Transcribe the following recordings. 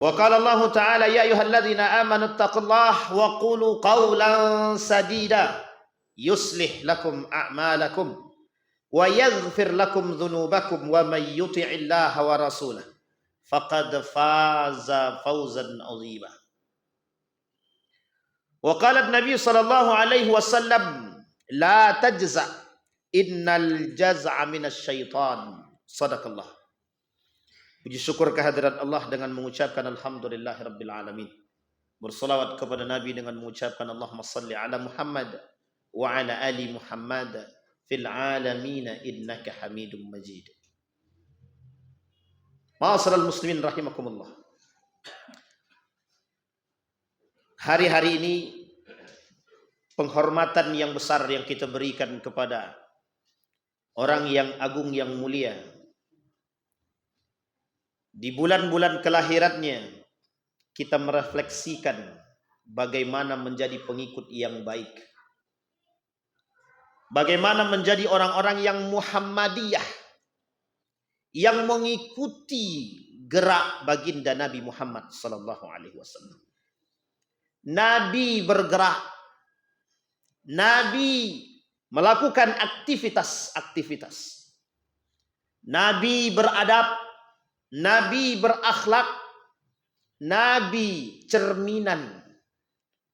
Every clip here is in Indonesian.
Wa qala Allah Ta'ala ya ayyuhalladzina amanu taqullaha wa qulu qawlan sadida yuslih lakum a'malakum wa yaghfir lakum dhunubakum wa may yuti'illaha wa rasulahu faqad faza fawzan 'azima. Wa qala an-nabiy sallallahu alaihi wasallam la tajza innal jaz'a minasy syaitan. Shadaqallah. Puji syukur kehadirat Allah dengan mengucapkan alhamdulillahirabbil alamin. Berselawat kepada Nabi dengan mengucapkan Allahumma salli ala Muhammad wa ala ali Muhammad fil alamin innaka Hamidum Majid. Ma'asyiral muslimin rahimakumullah. Hari-hari ini penghormatan yang besar yang kita berikan kepada orang yang agung yang mulia. Di bulan-bulan kelahirannya kita merefleksikan bagaimana menjadi pengikut yang baik. Bagaimana menjadi orang-orang yang Muhammadiyah, yang mengikuti gerak baginda Nabi Muhammad sallallahu alaihi wasallam. Nabi bergerak. Nabi melakukan aktivitas-aktivitas. Nabi beradab. Nabi berakhlak, Nabi cerminan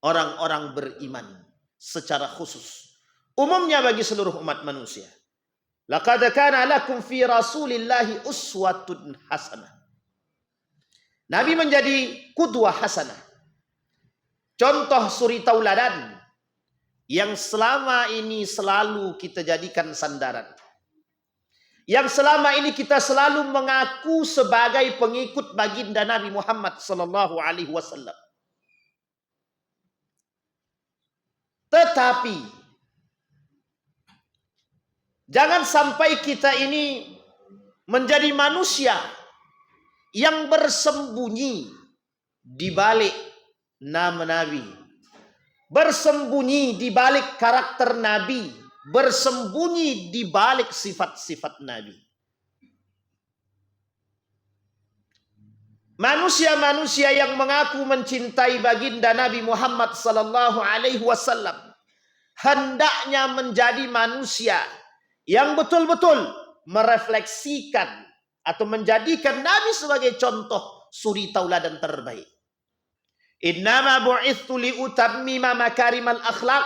orang-orang beriman secara khusus. Umumnya bagi seluruh umat manusia. Laqad kana lakum fi Rasulillahi uswatun hasanah. Nabi menjadi qudwah hasanah. Contoh suri tauladan yang selama ini selalu kita jadikan sandaran. Yang selama ini kita selalu mengaku sebagai pengikut baginda Nabi Muhammad sallallahu alaihi wasallam. Tetapi jangan sampai kita ini menjadi manusia yang bersembunyi di balik nama Nabi, bersembunyi di balik karakter Nabi, bersembunyi di balik sifat-sifat Nabi. Manusia-manusia yang mengaku mencintai baginda Nabi Muhammad sallallahu alaihi wasallam hendaknya menjadi manusia yang betul-betul merefleksikan atau menjadikan Nabi sebagai contoh suri tauladan terbaik. Innama bu'ithu liutammima makarimal akhlaq.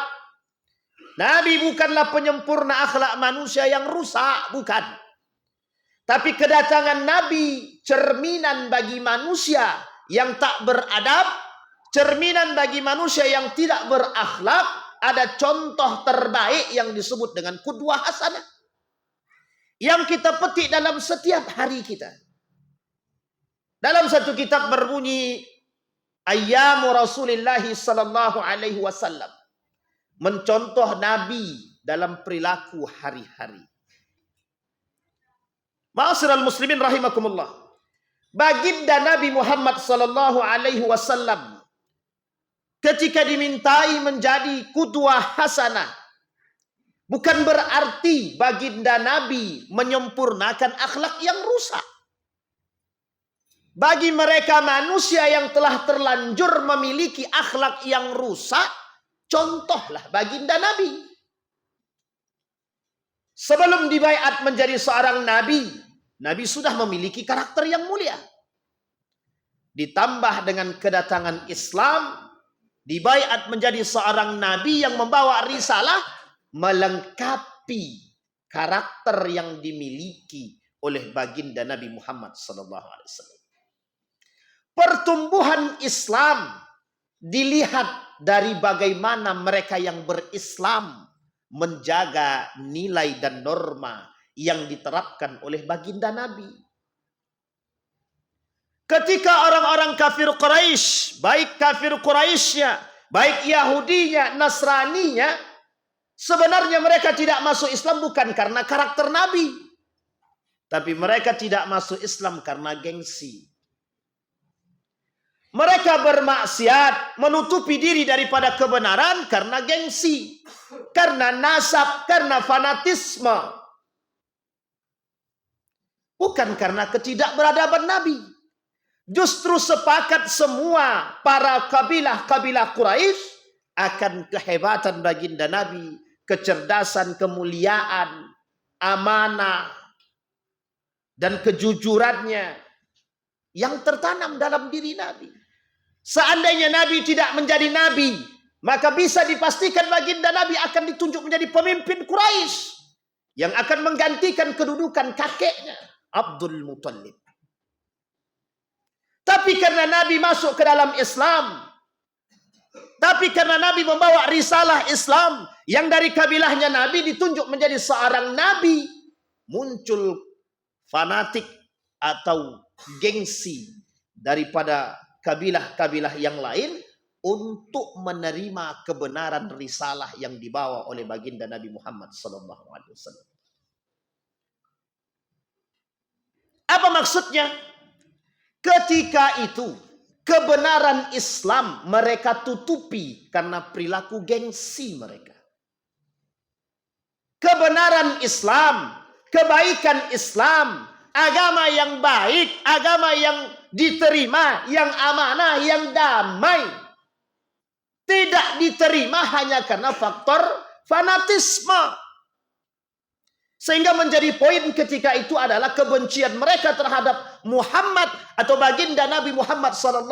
Nabi bukanlah penyempurna akhlak manusia yang rusak, bukan. Tapi kedatangan Nabi cerminan bagi manusia yang tak beradab, cerminan bagi manusia yang tidak berakhlak. Ada contoh terbaik yang disebut dengan qudwah hasanah, yang kita petik dalam setiap hari kita. Dalam satu kitab berbunyi Ayyamu Rasulillahi sallallahu alaihi wasallam, mencontoh Nabi dalam perilaku hari-hari. Ma'asyiral muslimin rahimakumullah. Baginda Nabi Muhammad sallallahu alaihi wasallam ketika dimintai menjadi qudwah hasanah, bukan berarti baginda Nabi menyempurnakan akhlak yang rusak. Bagi mereka manusia yang telah terlanjur memiliki akhlak yang rusak, contohlah baginda Nabi. Sebelum dibaiat menjadi seorang nabi, Nabi sudah memiliki karakter yang mulia. Ditambah dengan kedatangan Islam, dibaiat menjadi seorang nabi yang membawa risalah, melengkapi karakter yang dimiliki oleh baginda Nabi Muhammad SAW. Pertumbuhan Islam dilihat dari bagaimana mereka yang berislam menjaga nilai dan norma yang diterapkan oleh baginda Nabi. Ketika orang-orang kafir Quraisy, baik kafir Quraisynya, baik Yahudinya, Nasraninya, sebenarnya mereka tidak masuk Islam bukan karena karakter Nabi, tapi mereka tidak masuk Islam karena gengsi. Mereka bermaksiat, menutupi diri daripada kebenaran karena gengsi, karena nasab, karena fanatisme. Bukan karena ketidakberadaban Nabi. Justru sepakat semua para kabilah-kabilah Quraisy akan kehebatan baginda Nabi, kecerdasan, kemuliaan, amanah, dan kejujurannya yang tertanam dalam diri Nabi. Seandainya Nabi tidak menjadi Nabi, maka bisa dipastikan baginda Nabi akan ditunjuk menjadi pemimpin Quraisy yang akan menggantikan kedudukan kakeknya, Abdul Muthalib. Tapi karena Nabi masuk ke dalam Islam, tapi karena Nabi membawa risalah Islam, yang dari kabilahnya Nabi ditunjuk menjadi seorang Nabi, muncul fanatik atau gengsi daripada kabilah-kabilah yang lain untuk menerima kebenaran risalah yang dibawa oleh baginda Nabi Muhammad SAW. Apa maksudnya? Ketika itu kebenaran Islam mereka tutupi karena perilaku gengsi mereka. Kebenaran Islam, kebaikan Islam, agama yang baik, agama yang diterima, yang amanah, yang damai, tidak diterima hanya karena faktor fanatisme. Sehingga menjadi poin ketika itu adalah kebencian mereka terhadap Muhammad atau baginda Nabi Muhammad SAW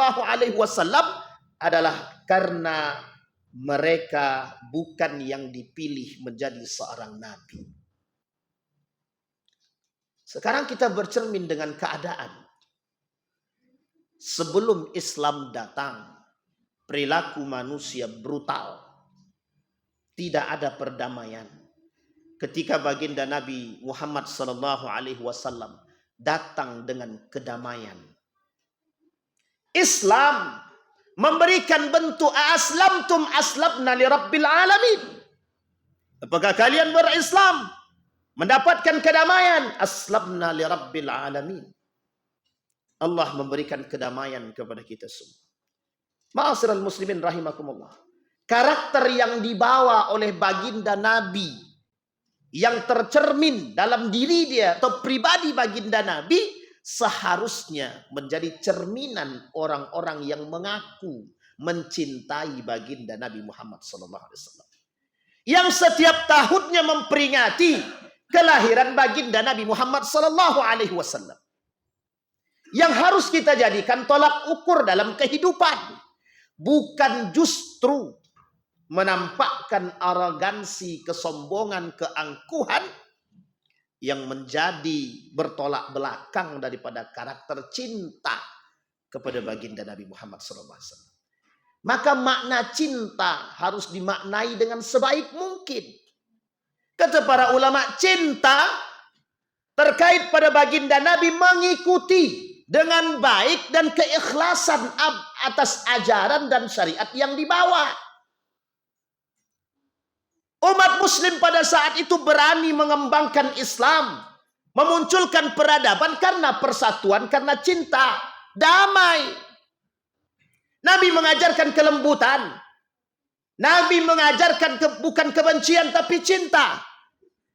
adalah karena mereka bukan yang dipilih menjadi seorang nabi. Sekarang kita bercermin dengan keadaan. Sebelum Islam datang, perilaku manusia brutal. Tidak ada perdamaian. Ketika baginda Nabi Muhammad SAW datang dengan kedamaian, Islam memberikan bentuk aslamtum aslamna li rabbil alamin. Apakah kalian berislam mendapatkan kedamaian? Aslamna li rabbil alamin. Allah memberikan kedamaian kepada kita semua. Ma'asyiral muslimin rahimakumullah. Karakter yang dibawa oleh baginda Nabi, yang tercermin dalam diri dia atau pribadi baginda Nabi, seharusnya menjadi cerminan orang-orang yang mengaku mencintai baginda Nabi Muhammad SAW, yang setiap tahunnya memperingati kelahiran baginda Nabi Muhammad SAW, yang harus kita jadikan tolak ukur dalam kehidupan, bukan justru menampakkan arogansi, kesombongan, keangkuhan yang menjadi bertolak belakang daripada karakter cinta kepada baginda Nabi Muhammad SAW. Maka makna cinta harus dimaknai dengan sebaik mungkin. Kata para ulama, cinta terkait pada baginda Nabi mengikuti dengan baik dan keikhlasan atas ajaran dan syariat yang dibawa. Umat muslim pada saat itu berani mengembangkan Islam, memunculkan peradaban karena persatuan, karena cinta, damai. Nabi mengajarkan kelembutan. Nabi mengajarkan bukan kebencian tapi cinta.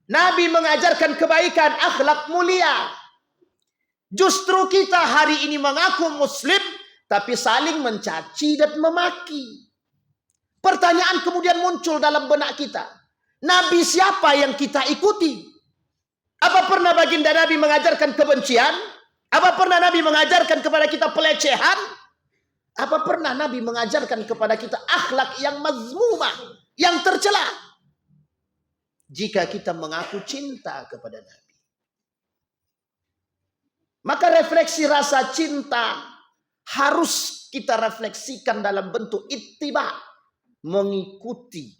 Nabi mengajarkan kebaikan, akhlak mulia. Justru kita hari ini mengaku muslim tapi saling mencaci dan memaki. Pertanyaan kemudian muncul dalam benak kita. Nabi siapa yang kita ikuti? Apa pernah baginda Nabi mengajarkan kebencian? Apa pernah Nabi mengajarkan kepada kita pelecehan? Apa pernah Nabi mengajarkan kepada kita akhlak yang mazmumah, yang tercela? Jika kita mengaku cinta kepada Nabi, maka refleksi rasa cinta harus kita refleksikan dalam bentuk ittiba, mengikuti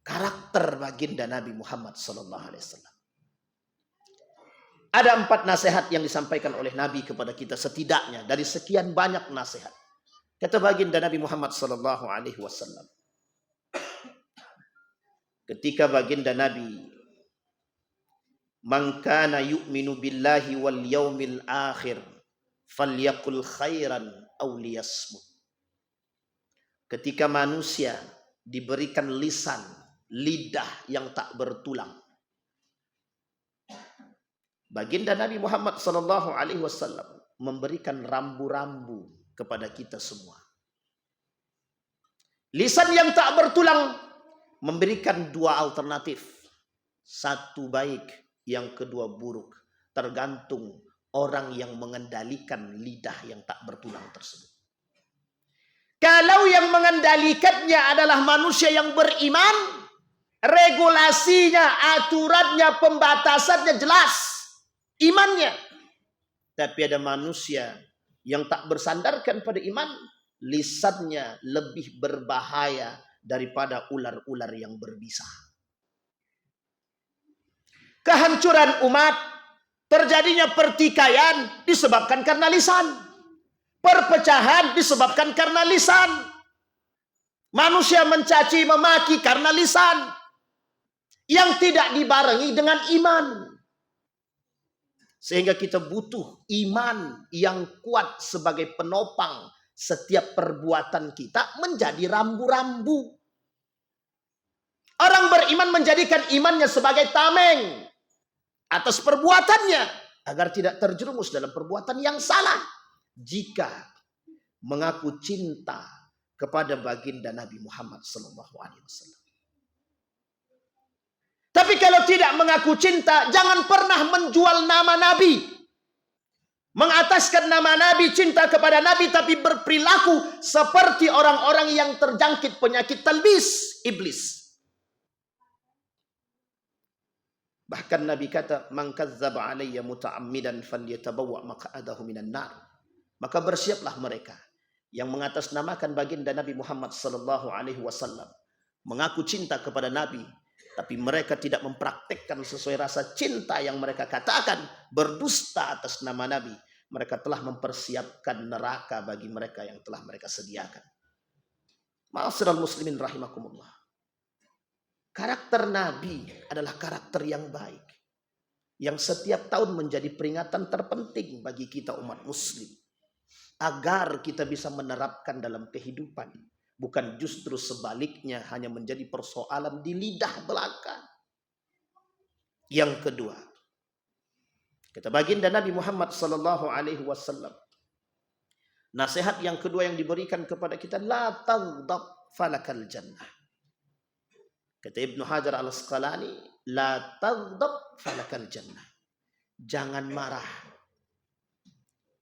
karakter baginda Nabi Muhammad SAW. Ada 4 nasihat yang disampaikan oleh Nabi kepada kita setidaknya dari sekian banyak nasihat. Kata baginda Nabi Muhammad SAW, ketika baginda Nabi, "Man kana yu'minu billahi wal yaumil akhir falyakul khairan aw liyasmut." Ketika manusia diberikan lidah yang tak bertulang, baginda Nabi Muhammad SAW memberikan rambu-rambu kepada kita semua. Lisan yang tak bertulang memberikan dua alternatif. Satu baik, yang kedua buruk. Tergantung orang yang mengendalikan lidah yang tak bertulang tersebut. Kalau yang mengendalikannya adalah manusia yang beriman, regulasinya, aturannya, pembatasannya jelas. Imannya. Tapi ada manusia yang tak bersandarkan pada iman, lisannya lebih berbahaya daripada ular-ular yang berbisa. Kehancuran umat, terjadinya pertikaian disebabkan karena lisan. Perpecahan disebabkan karena lisan. Manusia mencaci memaki karena lisan yang tidak dibarengi dengan iman. Sehingga kita butuh iman yang kuat sebagai penopang setiap perbuatan kita menjadi rambu-rambu. Orang beriman menjadikan imannya sebagai tameng atas perbuatannya agar tidak terjerumus dalam perbuatan yang salah. Jika mengaku cinta kepada baginda Nabi Muhammad SAW. Tapi kalau tidak mengaku cinta, jangan pernah menjual nama Nabi. Mengataskan nama Nabi, cinta kepada Nabi, tapi berperilaku seperti orang-orang yang terjangkit penyakit talbis, iblis. Bahkan Nabi kata, "Man kadzdzaba 'alayya muta'ammidan falyatabawwa maq'adahu minan nar." Maka bersiaplah mereka yang mengatasnamakan baginda Nabi Muhammad SAW, mengaku cinta kepada Nabi, tapi mereka tidak mempraktekkan sesuai rasa cinta yang mereka katakan, berdusta atas nama Nabi. Mereka telah mempersiapkan neraka bagi mereka yang telah mereka sediakan. Ma'asyiral muslimin rahimakumullah. Karakter Nabi adalah karakter yang baik, yang setiap tahun menjadi peringatan terpenting bagi kita umat muslim, agar kita bisa menerapkan dalam kehidupan. Bukan justru sebaliknya hanya menjadi persoalan di lidah belaka. Yang kedua, kata baginda Nabi Muhammad SAW, nasihat yang kedua yang diberikan kepada kita, la taghdab falakal jannah. Kata Ibnu Hajar al-Asqalani, la taghdab falakal jannah. Jangan marah.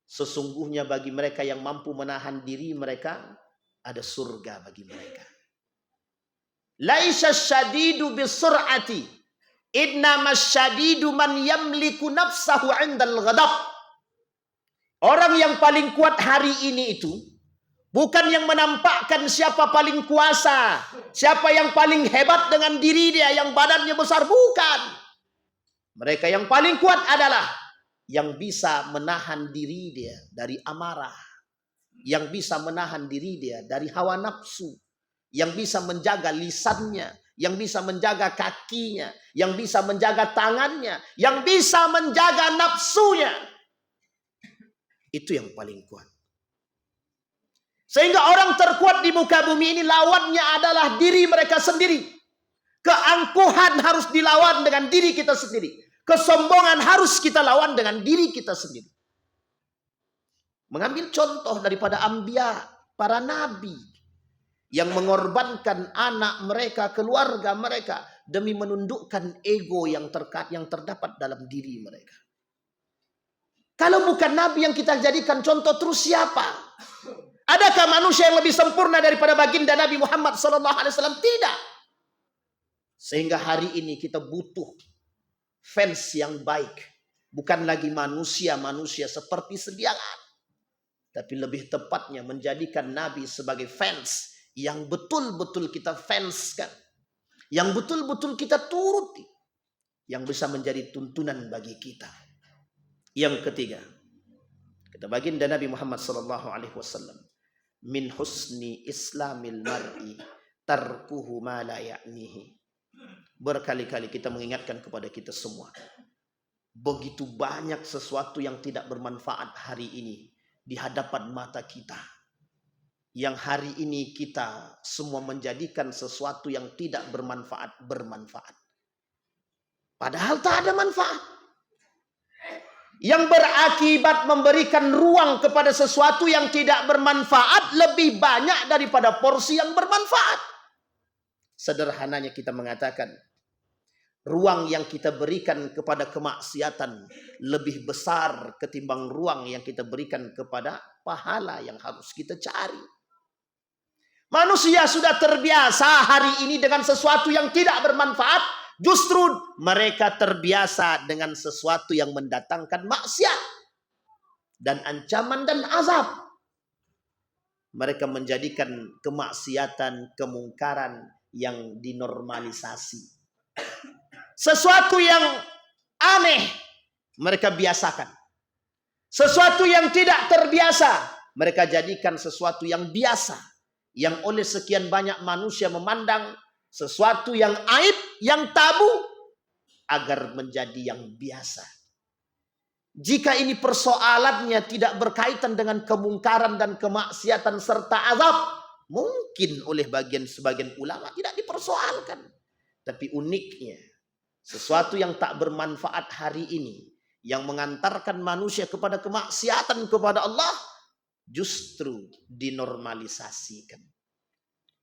Sesungguhnya bagi mereka yang mampu menahan diri mereka, ada surga bagi mereka. Laisa syadidu bisur'ati, innamas syadidu man yamliku nafsahu 'indal ghadab. Orang yang paling kuat hari ini itu bukan yang menampakkan siapa paling kuasa, siapa yang paling hebat dengan diri dia, yang badannya besar, bukan. Mereka yang paling kuat adalah yang bisa menahan diri dia dari amarah, yang bisa menahan diri dia dari hawa nafsu, yang bisa menjaga lisannya, yang bisa menjaga kakinya, yang bisa menjaga tangannya, yang bisa menjaga nafsunya. Itu yang paling kuat. Sehingga orang terkuat di muka bumi ini lawannya adalah diri mereka sendiri. Keangkuhan harus dilawan dengan diri kita sendiri. Kesombongan harus kita lawan dengan diri kita sendiri. Mengambil contoh daripada anbiya, para nabi yang mengorbankan anak mereka, keluarga mereka demi menundukkan ego yang terdapat dalam diri mereka. Kalau bukan nabi yang kita jadikan contoh, terus siapa? Adakah manusia yang lebih sempurna daripada baginda Nabi Muhammad SAW? Tidak. Sehingga hari ini kita butuh fans yang baik. Bukan lagi manusia-manusia seperti sediaan. Tapi lebih tepatnya menjadikan Nabi sebagai fans yang betul-betul kita fanskan. Yang betul-betul kita turuti. Yang bisa menjadi tuntunan bagi kita. Yang ketiga, kata baginda Nabi Muhammad SAW, min husni islamil mar'i tarkuhu ma la ya'nihi. Berkali-kali kita mengingatkan kepada kita semua, begitu banyak sesuatu yang tidak bermanfaat hari ini di hadapan mata kita, yang hari ini kita semua menjadikan sesuatu yang tidak bermanfaat bermanfaat, padahal tak ada manfaat. yang berakibat memberikan ruang kepada sesuatu yang tidak bermanfaat lebih banyak daripada porsi yang bermanfaat. Sederhananya kita mengatakan, ruang yang kita berikan kepada kemaksiatan lebih besar ketimbang ruang yang kita berikan kepada pahala yang harus kita cari. Manusia sudah terbiasa hari ini dengan sesuatu yang tidak bermanfaat, justru mereka terbiasa dengan sesuatu yang mendatangkan maksiat dan ancaman dan azab. Mereka menjadikan kemaksiatan, kemungkaran yang dinormalisasi. Sesuatu yang aneh mereka biasakan. Sesuatu yang tidak terbiasa mereka jadikan sesuatu yang biasa. Yang oleh sekian banyak manusia memandang sesuatu yang aib, yang tabu, agar menjadi yang biasa. Jika ini persoalannya tidak berkaitan dengan kemungkaran dan kemaksiatan serta azab, mungkin oleh sebagian ulama tidak dipersoalkan. Tapi uniknya, sesuatu yang tak bermanfaat hari ini, yang mengantarkan manusia kepada kemaksiatan kepada Allah, justru dinormalisasikan,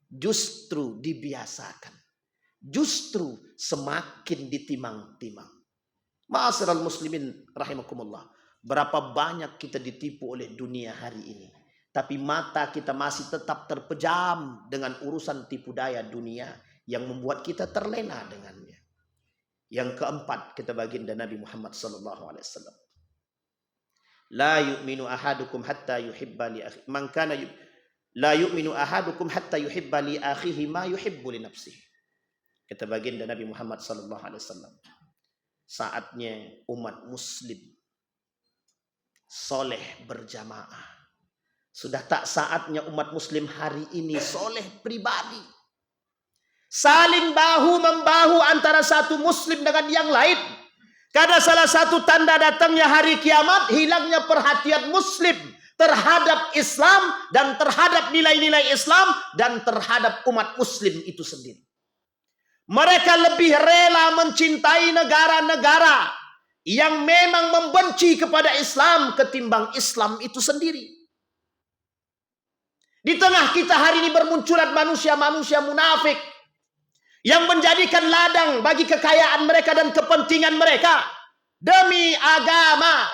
justru dibiasakan, justru semakin ditimang-timang. Ma'asyiral muslimin rahimakumullah, berapa banyak kita ditipu oleh dunia hari ini, tapi mata kita masih tetap terpejam dengan urusan tipu daya dunia yang membuat kita terlena dengannya. Yang keempat, kita baginda Nabi Muhammad SAW. La yu'minu ahadukum hatta yuhibba li akhihi man kana la yu'minu ahadukum hatta yuhibba li akhihi ma yuhibbu li nafsihi. Kata baginda Nabi Muhammad sallallahu alaihi wasallam, saatnya umat muslim soleh berjamaah. Sudah tak saatnya umat muslim hari ini soleh pribadi, saling bahu membahu antara satu muslim dengan yang lain. Karena salah satu tanda datangnya hari kiamat, hilangnya perhatian muslim terhadap Islam dan terhadap nilai-nilai Islam dan terhadap umat muslim itu sendiri. Mereka lebih rela mencintai negara-negara yang memang membenci kepada Islam ketimbang Islam itu sendiri. Di tengah kita hari ini bermunculan manusia-manusia munafik yang menjadikan ladang bagi kekayaan mereka dan kepentingan mereka demi agama.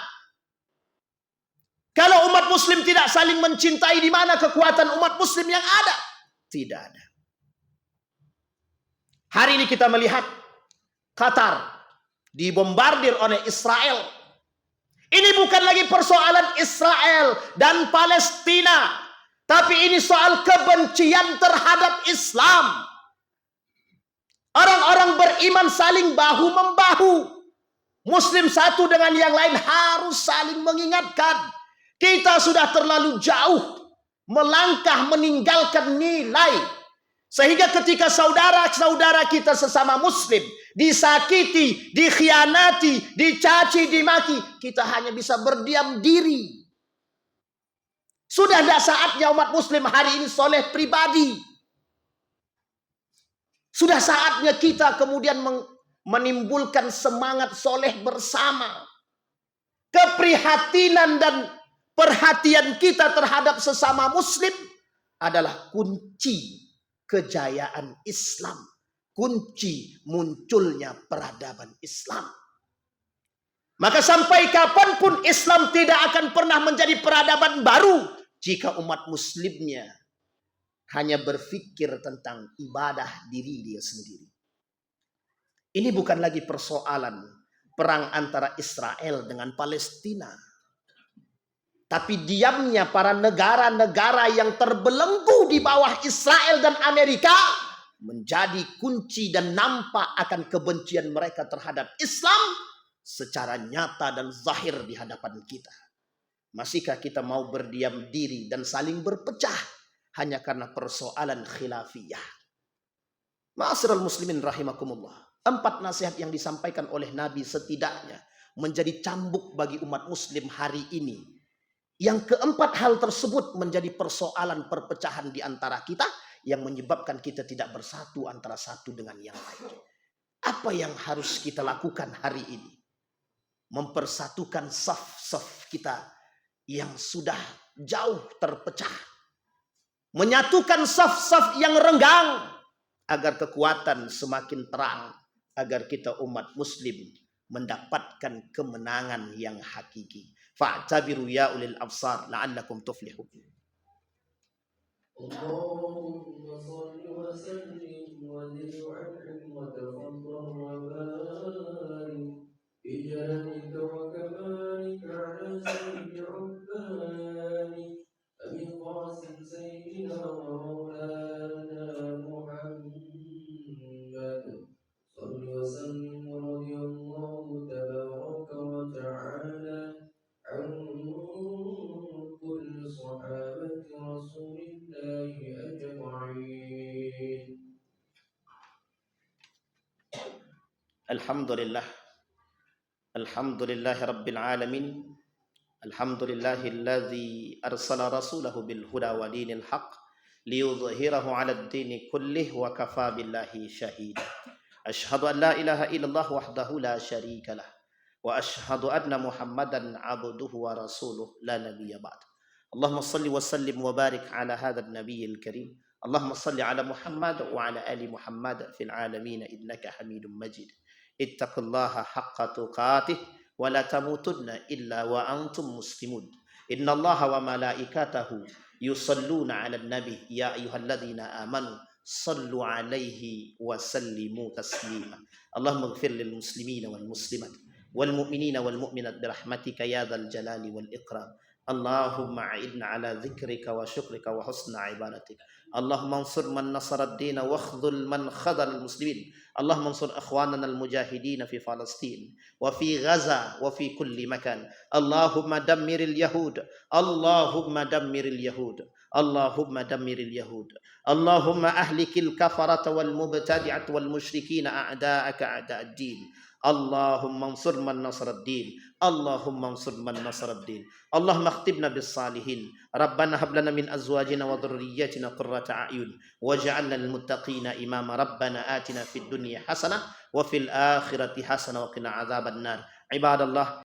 Kalau umat muslim tidak saling mencintai, di mana kekuatan umat muslim yang ada? Tidak ada. Hari ini kita melihat Qatar dibombardir oleh Israel. Ini bukan lagi persoalan Israel dan Palestina, tapi ini soal kebencian terhadap Islam. Orang-orang beriman saling bahu-membahu. Muslim satu dengan yang lain harus saling mengingatkan. Kita sudah terlalu jauh melangkah meninggalkan nilai. Sehingga ketika saudara-saudara kita sesama muslim disakiti, dikhianati, dicaci, dimaki, kita hanya bisa berdiam diri. Sudah tidak saatnya umat muslim hari ini soleh pribadi. Sudah saatnya kita kemudian menimbulkan semangat soleh bersama. Keprihatinan dan perhatian kita terhadap sesama muslim adalah kunci kejayaan Islam. Kunci munculnya peradaban Islam. Maka sampai kapanpun Islam tidak akan pernah menjadi peradaban baru jika umat muslimnya hanya berpikir tentang ibadah diri dia sendiri. Ini bukan lagi persoalan perang antara Israel dengan Palestina. Tapi diamnya para negara-negara yang terbelenggu di bawah Israel dan Amerika menjadi kunci dan nampak akan kebencian mereka terhadap Islam secara nyata dan zahir di hadapan kita. Masihkah kita mau berdiam diri dan saling berpecah hanya karena persoalan khilafiyah? Ma'asyiral muslimin rahimakumullah. 4 nasihat yang disampaikan oleh Nabi setidaknya menjadi cambuk bagi umat muslim hari ini. Yang keempat hal tersebut menjadi persoalan perpecahan di antara kita yang menyebabkan kita tidak bersatu antara satu dengan yang lain. Apa yang harus kita lakukan hari ini? mempersatukan saf-saf kita yang sudah jauh terpecah, menyatukan saf-saf yang renggang agar kekuatan semakin terang, agar kita umat muslim mendapatkan kemenangan yang hakiki. Fa'tabiru ya ulil absar la'allakum tuflihun. Allahumma salli wa sallim wa zid an'im wa tafaddal wa barik bijanika wa kamalika ala sayyidi rabbani Abi Qasim sayyidina wa maulana Muhammad salli wa sallim wa radiyallahu tabaraka wa ta'ala an kulli sahabati rasulillahi ajma'in. Alhamdulillah, alhamdulillahi rabbil alamin. Alhamdulillahilladzi arsala rasulahu bil huda wa dinil haq liyudhhirahu 'alad dini kullih wa kafa billahi shahida. Asyhadu an la ilaha illallah wahdahu la syarika lah wa asyhadu anna Muhammadan 'abduhu wa rasuluh la nabiyya ba'd. Allahumma salli wa sallim wa barik ala hadzal nabiyil karim. Allahumma salli ala Muhammad wa ala ali Muhammad fil alamin innaka Hamidum Majid. Ittaqullaha haqqa tuqatih wa la tamutunna illa wa antum muslimun. Innallaha wa malaikatahu yusalluna 'alan nabi ya ayyuhalladzina amanu sallu 'alaihi wa sallimu taslima. Allahumma ighfir lil muslimina wal muslimat wal mu'minina wal mu'minat birahmatika ya dzal jalali wal ikram. Allahumma a'idna ala dzikrika wa syukrika wa husna ibadatik. Allahumma ansur man nasara ad-din wa khudhul man khadhal al-muslimin. Allahumma ansur akhwanana al-mujahidin fi Palestin wa fi Gaza wa fi kulli makan. Allahumma dammiril yahud. Allahumma dammiril yahud. Allahumma dammiril yahud. Allahumma ahlikil kafarata wal mubtadi'at wal musyrikin a'da'aka a'da'ad-din. Allahumma ansur man nasara ad-din. Allahumma ansur man nasara ad-din. Allahumma akhtibna bis salihin. Rabbana hab lana min azwajina wa dhurriyyatina qurrata a'yun waj'alna lil muttaqina imama. Rabbana atina fid dunya hasanah wa fil akhirati hasanah wa qina adzaban nar. Ibadallah